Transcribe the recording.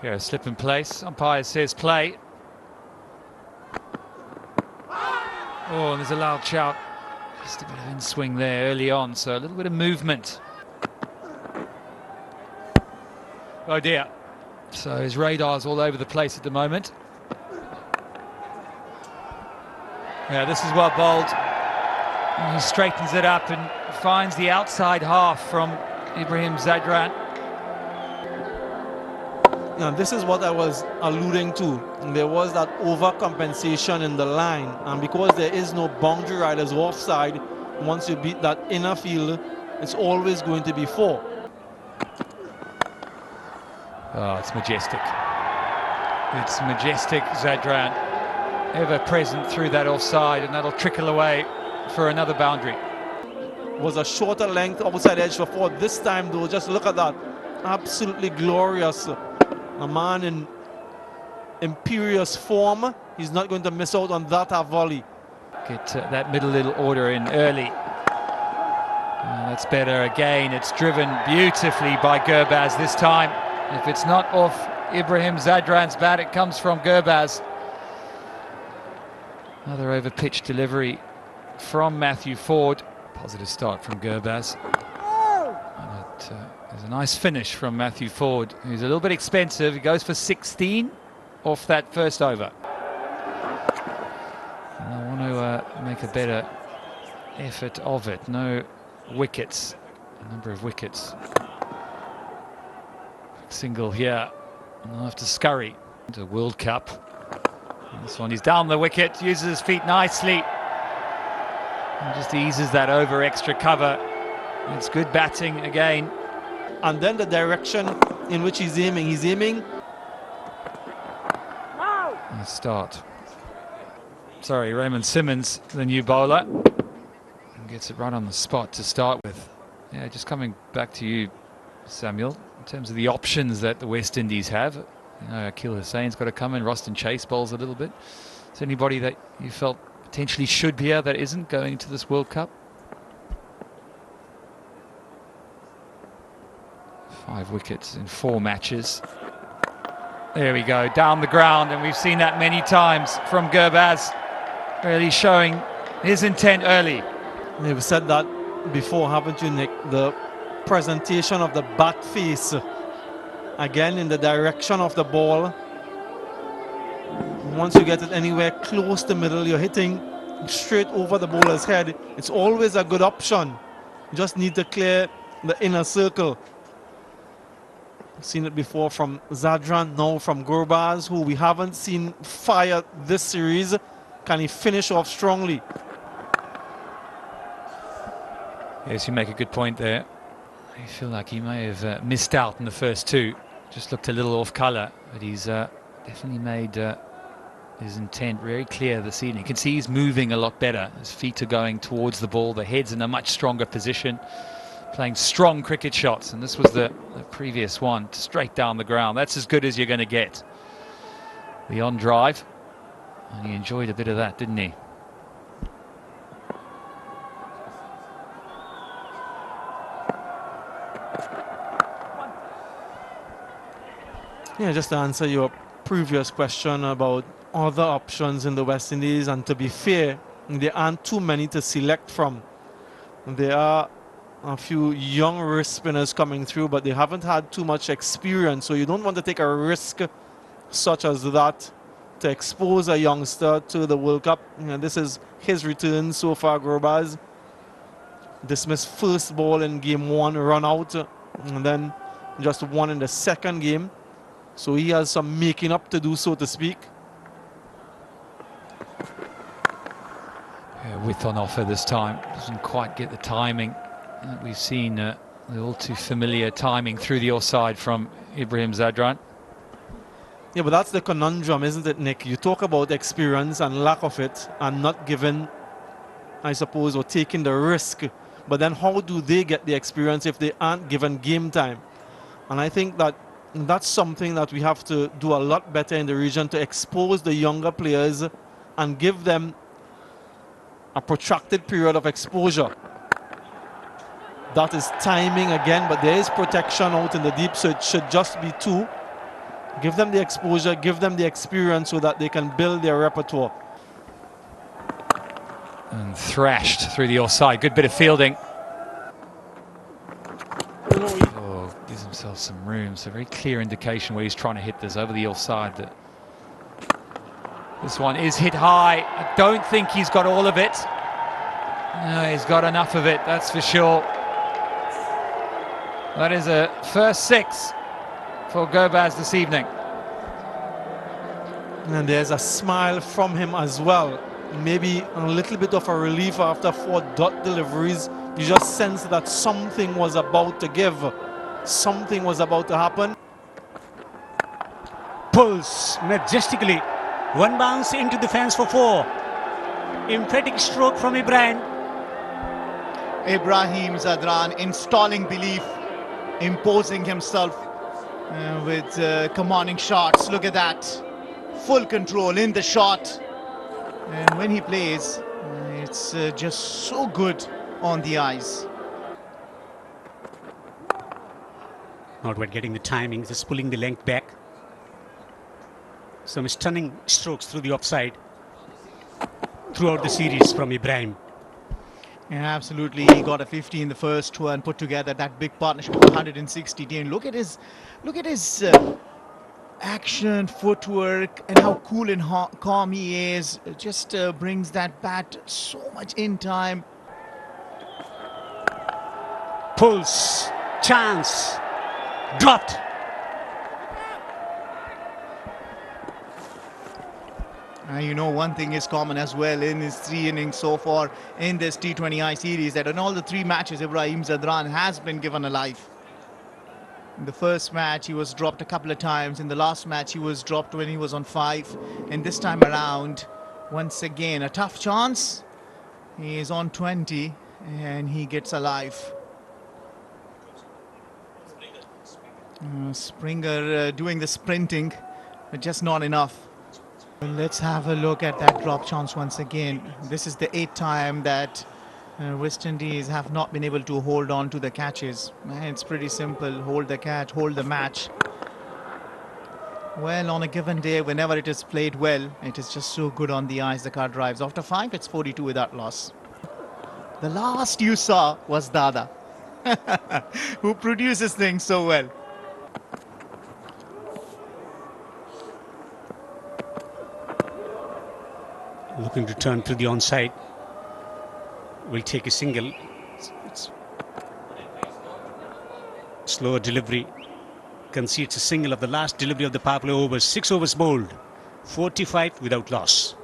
Yeah, slip in place. Umpire says play. Oh, and there's a loud shout. Just a bit of in-swing there early on, so a little bit of movement. Oh dear. So his radar's all over the place at the moment. Yeah, this is well bowled. And he straightens it up and finds the outside half from Ibrahim Zadran. Now, this is what I was alluding to. There was that overcompensation in the line, and because there is no boundary riders offside, once you beat that inner field, it's always going to be 4. Oh, it's majestic. It's majestic, Zadran. Ever present through that offside, and that'll trickle away for another boundary. Was a shorter length outside edge for 4. This time, though, just look at that. Absolutely glorious. A man in imperious form. He's not going to miss out on that volley. Get that middle little order in early. That's better again. It's driven beautifully by Gurbaz this time. If it's not off Ibrahim Zadran's bat, it comes from Gurbaz. Another over-pitch delivery from Matthew Ford. Positive start from Gurbaz. There's a nice finish from Matthew Ford, who's a little bit expensive. He goes for 16 off that first over. And I want to make a better effort of it. No wickets, a number of wickets. Single here, and I'll have to scurry into World Cup. And this one, he's down the wicket, uses his feet nicely, and just eases that over extra cover. It's good batting again. And then the direction in which he's aiming. He's aiming. Nice start. Sorry, Raymond Simmons, the new bowler. And gets it right on the spot to start with. Yeah, just coming back to you, Samuel, in terms of the options that the West Indies have. You know, Akil Hussein's got to come in. Roston Chase bowls a little bit. Is there anybody that you felt potentially should be here that isn't going into this World Cup? 5 wickets in 4 matches. There we go, down the ground, and we've seen that many times from Gurbaz, really showing his intent early. You've said that before, haven't you, Nick? The presentation of the bat face, again in the direction of the ball. Once you get it anywhere close to middle, you're hitting straight over the bowler's head. It's always a good option. You just need to clear the inner circle. Seen it before from Zadran, now from Gurbaz, who we haven't seen fire this series. Can he finish off strongly? Yes, you make a good point there. I feel like he may have missed out in the first 2. Just looked a little off colour, but he's definitely made his intent very clear this evening. You can see he's moving a lot better. His feet are going towards the ball. The head's in a much stronger position. Playing strong cricket shots, and this was the previous one, straight down the ground. That's as good as you're going to get. The on drive, and he enjoyed a bit of that, didn't he? Yeah, just to answer your previous question about other options in the West Indies, and to be fair, there aren't too many to select from. There are a few young wrist spinners coming through, but they haven't had too much experience, so you don't want to take a risk such as that to expose a youngster to the World Cup. You know, this is his return so far. Gurbaz dismissed first ball in game 1, run out, and then just 1 in the second game, so he has some making up to do, so to speak. Yeah, width on offer this time, doesn't quite get the timing. We've seen the all too familiar timing through the offside from Ibrahim Zadran. Yeah, but that's the conundrum, isn't it, Nick? You talk about experience and lack of it, and not given, I suppose, or taking the risk. But then how do they get the experience if they aren't given game time? And I think that that's something that we have to do a lot better in the region, to expose the younger players and give them a protracted period of exposure. That is timing again, but there is protection out in the deep, so it should just be 2. Give them the exposure, give them the experience so that they can build their repertoire. And thrashed through the offside. Good bit of fielding. Oh, gives himself some room. So very clear indication where he's trying to hit this over the offside. That this one is hit high. I don't think he's got all of it. No, he's got enough of it, that's for sure. That is a first 6 for Gobaz this evening. And there's a smile from him as well. Maybe a little bit of a relief after 4 dot deliveries. You just sense that something was about to give. Something was about to happen. Pulls majestically. One bounce into the fence for 4. Emphatic stroke from Ibrahim. Ibrahim Zadran installing belief, imposing himself with commanding shots. Look at that. Full control in the shot. And when he plays, it's just so good on the eyes. Not quite getting the timing, just pulling the length back. Some stunning strokes through the offside throughout the series from Ibrahim. Yeah, absolutely. He got a 50 in the first one, put together that big partnership of 160. And look at his action, footwork, and how cool and calm he is. It just brings that bat so much in time. Pulls, chance, dropped. You know, one thing is common as well in his 3 innings so far in this T20I series, that in all the 3 matches, Ibrahim Zadran has been given a life. In the first match, he was dropped a couple of times. In the last match, he was dropped when he was on 5. And this time around, once again, a tough chance. He is on 20 and he gets a life. Springer doing the sprinting, but just not enough. Let's have a look at that drop chance once again. This is the 8th time that West Indies have not been able to hold on to the catches. It's pretty simple. Hold the catch, hold the match. Well, on a given day, whenever it is played well, it is just so good on the eyes, the car drives. After 5, it's 42 without loss. The last you saw was Dada, who produces things so well. Looking to turn to the onside. Will take a single. It's slower delivery. Concedes a single of the last delivery of the power play overs. 6 overs bowled. 45 without loss.